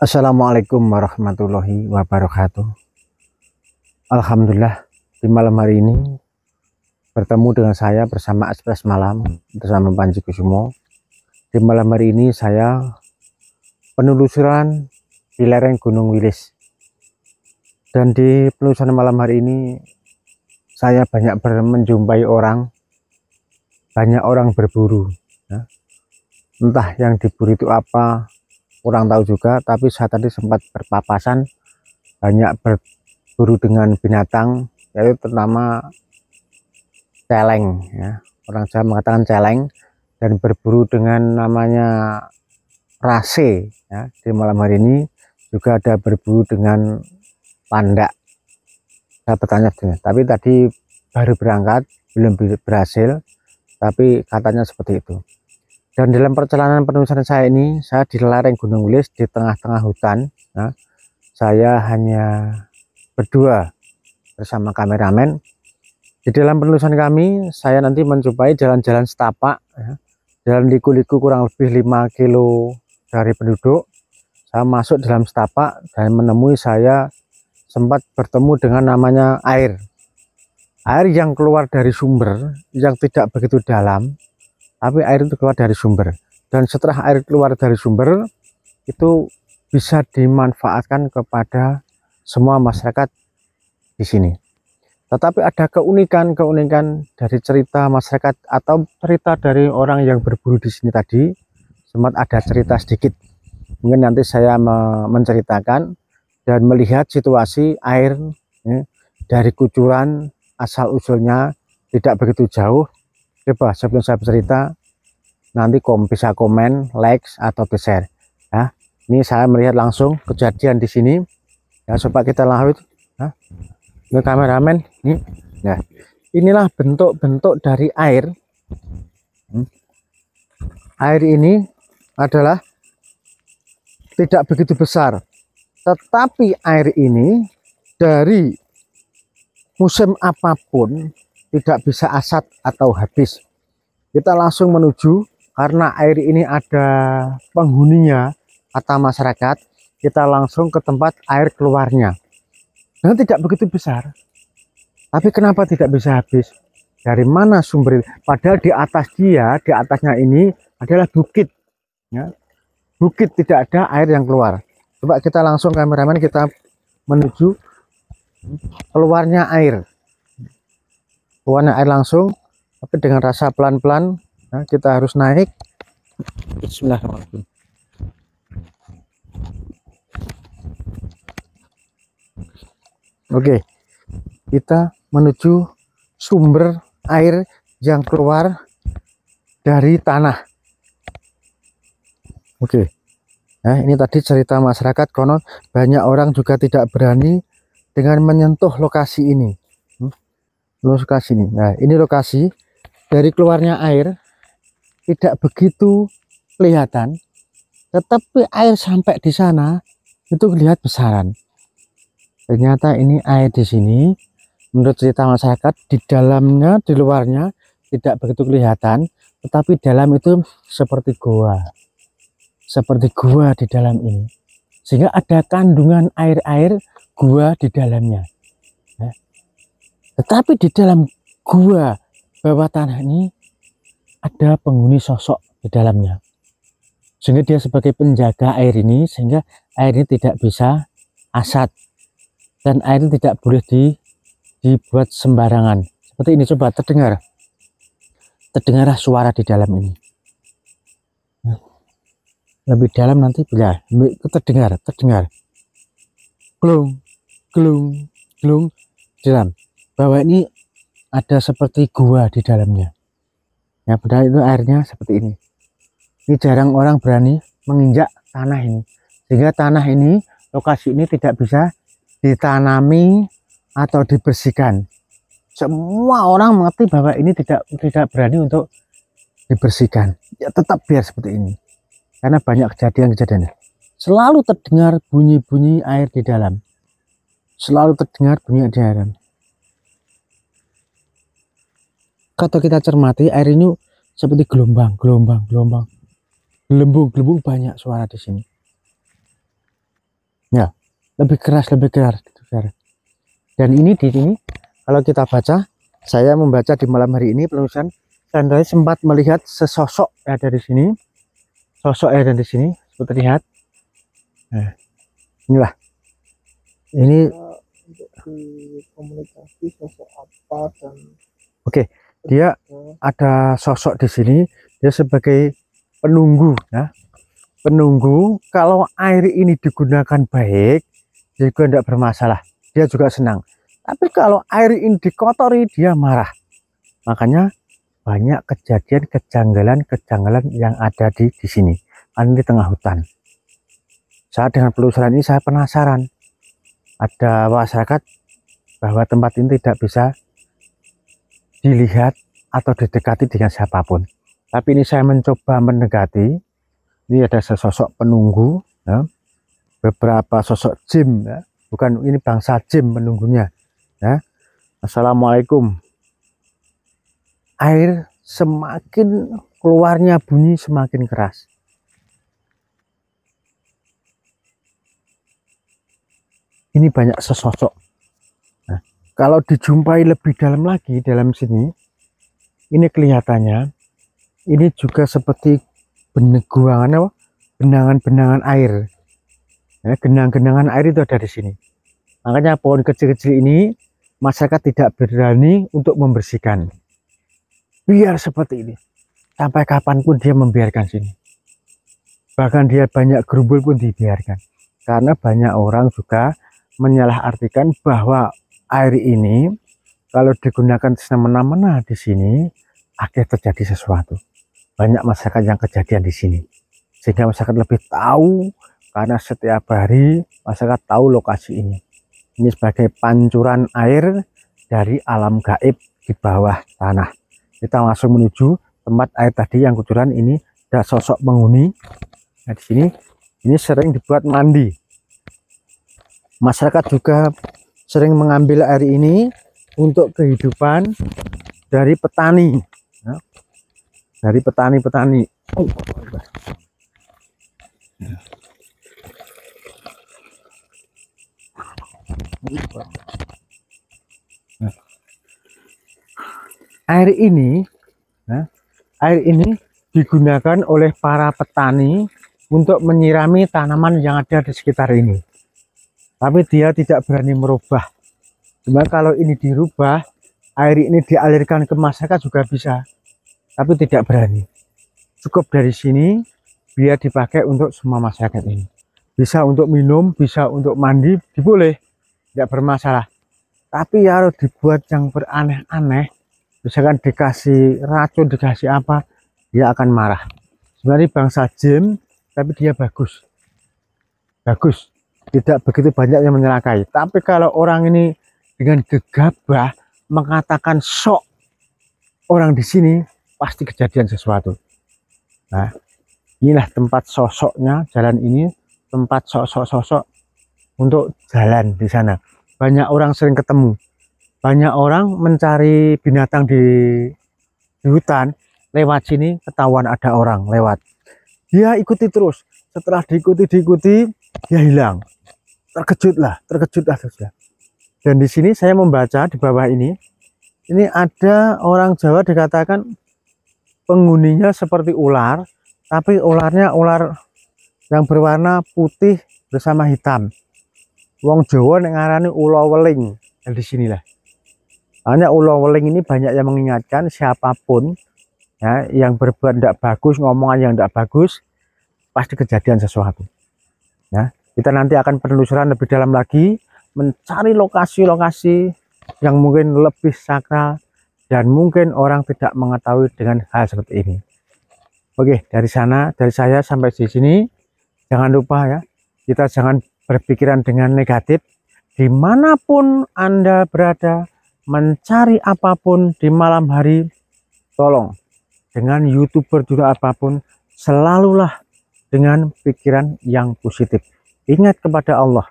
Assalamualaikum warahmatullahi wabarakatuh. Alhamdulillah, di malam hari ini bertemu dengan saya bersama Ekspres Malam bersama Panji Kusumo. Di malam hari ini saya penelusuran di lereng Gunung Wilis, dan di penelusuran malam hari ini saya banyak menjumpai banyak orang berburu, ya. Entah yang diburu itu apa, kurang tahu juga, tapi saya tadi sempat berpapasan banyak berburu dengan binatang, yaitu terutama celeng, ya. Orang Jawa mengatakan celeng, dan berburu dengan namanya rase, ya. Di malam hari ini juga ada berburu dengan pandak. Saya bertanya, tapi tadi baru berangkat, belum berhasil, tapi katanya seperti itu. Dan dalam perjalanan penelusuran saya ini, saya di lereng Gunung Wilis di tengah-tengah hutan, ya. Saya hanya berdua bersama kameramen. Di dalam penelusuran kami, saya nanti mencobai jalan-jalan setapak, ya. Jalan liku-liku kurang lebih 5 kilo dari penduduk. Saya masuk dalam setapak dan menemui, saya sempat bertemu dengan namanya air yang keluar dari sumber yang tidak begitu dalam, tapi air itu keluar dari sumber. Dan setelah air keluar dari sumber itu bisa dimanfaatkan kepada semua masyarakat di sini. Tetapi ada keunikan dari cerita masyarakat atau cerita dari orang yang berburu di sini tadi. Sempat ada cerita sedikit. Mungkin nanti saya menceritakan dan melihat situasi air, ya, dari kucuran asal usulnya tidak begitu jauh. Coba sebelum saya bercerita, nanti bisa komen, like atau share. Ya, ini saya melihat langsung kejadian di sini. Ya, coba kita lanjut. Ya, ini kameramen. Ini, nah, inilah bentuk-bentuk dari air. Air ini adalah tidak begitu besar, tetapi air ini dari musim apapun tidak bisa asat atau habis. Kita langsung menuju, karena air ini ada penghuninya atau masyarakat, kita langsung ke tempat air keluarnya. Dan tidak begitu besar, tapi kenapa tidak bisa habis? Dari mana sumber? Padahal di atasnya ini adalah bukit, ya. Bukit, tidak ada air yang keluar. Coba kita langsung, kameramen, kita menuju keluarnya air. Keluarnya air langsung, tapi dengan rasa pelan-pelan. Nah, kita harus naik. Bismillahirrahmanirrahim. Oke, kita menuju sumber air yang keluar dari tanah. Oke, nah ini tadi cerita masyarakat, konon banyak orang juga tidak berani dengan menyentuh lokasi ini. Lokasi ini, nah ini lokasi dari keluarnya air tidak begitu kelihatan, tetapi air sampai di sana itu lihat besaran. Ternyata ini air di sini, menurut cerita masyarakat, di dalamnya, di luarnya tidak begitu kelihatan, tetapi dalam itu seperti gua di dalam ini, sehingga ada kandungan air gua di dalamnya, ya. Tetapi di dalam gua bawah tanah ini ada penghuni sosok di dalamnya, sehingga dia sebagai penjaga air ini, sehingga air ini tidak bisa asat dan air ini tidak boleh dibuat sembarangan seperti ini. Coba terdengarlah suara di dalam ini. Lebih dalam nanti bila terdengar glung dalam bawah ini ada seperti gua di dalamnya, ya. Padahal itu airnya seperti ini. Ini jarang orang berani menginjak tanah ini, sehingga tanah ini, lokasi ini tidak bisa ditanami atau dibersihkan. Semua orang mengerti bahwa ini tidak berani untuk dibersihkan, ya tetap biar seperti ini. Karena banyak kejadian selalu terdengar bunyi-bunyi air di dalam, selalu terdengar bunyi di dalam. Kalau kita cermati, air ini seperti gelombang, gelembung banyak suara di sini. Ya, lebih keras, lebih keras. Dan ini di sini kalau kita baca, saya membaca di malam hari ini penulisan, dan saya sempat melihat sesosok ada di sini, sosok ada di sini, seperti lihat. Nah, inilah. Ini di komunikasi sosok apa dan oke, dia ada sosok di sini, dia sebagai penunggu ya. Penunggu, kalau air ini digunakan baik, dia juga tidak bermasalah, dia juga senang. Tapi kalau air ini dikotori, dia marah. Makanya banyak kejadian kejanggalan yang ada di sini. Kan di tengah hutan. Saat dengan penelusuran ini saya penasaran. Ada masyarakat bahwa tempat ini tidak bisa dilihat atau didekati dengan siapapun. Tapi ini saya mencoba mendekati. Ini ada sesosok penunggu, ya. Beberapa sosok jin, ya. Bukan, ini bangsa jin penunggunya. Ya. Assalamualaikum. Air semakin keluarnya bunyi semakin keras. Ini banyak sesosok. Nah, kalau dijumpai lebih dalam lagi dalam sini, ini kelihatannya ini juga seperti benangan-benangan air. Ya, genang-genangan air itu ada di sini. Makanya pohon kecil-kecil ini masyarakat tidak berani untuk membersihkan. Biar seperti ini. Sampai kapanpun dia membiarkan sini. Bahkan dia banyak gerumbul pun dibiarkan. Karena banyak orang juga menyalahartikan bahwa air ini kalau digunakan semena-mena di sini akan terjadi sesuatu. Banyak masyarakat yang kejadian di sini, sehingga masyarakat lebih tahu, karena setiap hari masyarakat tahu lokasi ini. Ini sebagai pancuran air dari alam gaib di bawah tanah. Kita langsung menuju tempat air tadi yang kucuran. Ini ada sosok penghuni. Nah, di sini ini sering dibuat mandi. Masyarakat juga sering mengambil air ini untuk kehidupan dari petani. Nah, dari petani-petani. Nah, air ini digunakan oleh para petani untuk menyirami tanaman yang ada di sekitar ini. Tapi dia tidak berani merubah. Cuma kalau ini dirubah, air ini dialirkan ke masyarakat juga bisa. Tapi tidak berani. Cukup dari sini, biar dipakai untuk semua masyarakat ini. Bisa untuk minum, bisa untuk mandi, boleh, tidak bermasalah. Tapi ya harus dibuat yang beraneh-aneh, misalkan dikasih racun, dikasih apa, dia akan marah. Sebenarnya bangsa jin, tapi dia bagus. Bagus, tidak begitu banyak yang menyelakai. Tapi kalau orang ini dengan gegabah mengatakan sok orang di sini, pasti kejadian sesuatu. Nah, inilah tempat sosoknya, jalan ini tempat sosok-sosok untuk jalan di sana. Banyak orang sering ketemu, banyak orang mencari binatang di hutan, lewat sini ketahuan ada orang lewat, dia ikuti terus. Setelah diikuti dia hilang. Terkejutlah terus. Dan di sini saya membaca di bawah ini ada orang Jawa dikatakan penghuninya seperti ular, tapi ularnya ular yang berwarna putih bersama hitam. Wong Jawa ngarani ula weling. Dan di sinilah. Hanya ula weling ini banyak yang mengingatkan siapapun ya, yang berbuat tidak bagus, ngomongan yang tidak bagus, pasti kejadian sesuatu. Ya, kita nanti akan penelusuran lebih dalam lagi, mencari lokasi-lokasi yang mungkin lebih sakral dan mungkin orang tidak mengetahui dengan hal seperti ini. Oke, dari saya sampai di sini, jangan lupa ya, kita jangan berpikiran dengan negatif. Dimanapun Anda berada, mencari apapun di malam hari, tolong dengan YouTuber juga apapun, selalulah dengan pikiran yang positif. Ingat kepada Allah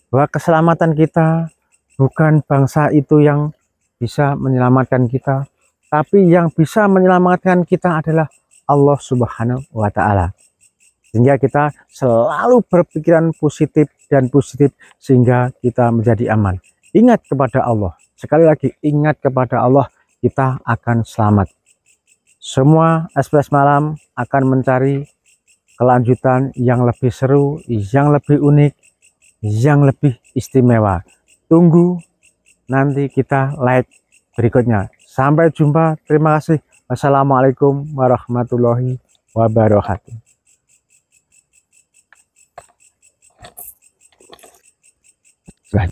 bahwa keselamatan kita bukan bangsa itu yang bisa menyelamatkan kita, tapi yang bisa menyelamatkan kita adalah Allah Subhanahu wa Ta'ala. Sehingga kita selalu berpikiran positif dan positif sehingga kita menjadi aman. Ingat kepada Allah. Sekali lagi ingat kepada Allah, kita akan selamat. Semua Ekspres Malam akan mencari kelanjutan yang lebih seru, yang lebih unik, yang lebih istimewa. Tunggu nanti kita live berikutnya. Sampai jumpa. Terima kasih. Wassalamualaikum warahmatullahi wabarakatuh. Sudah.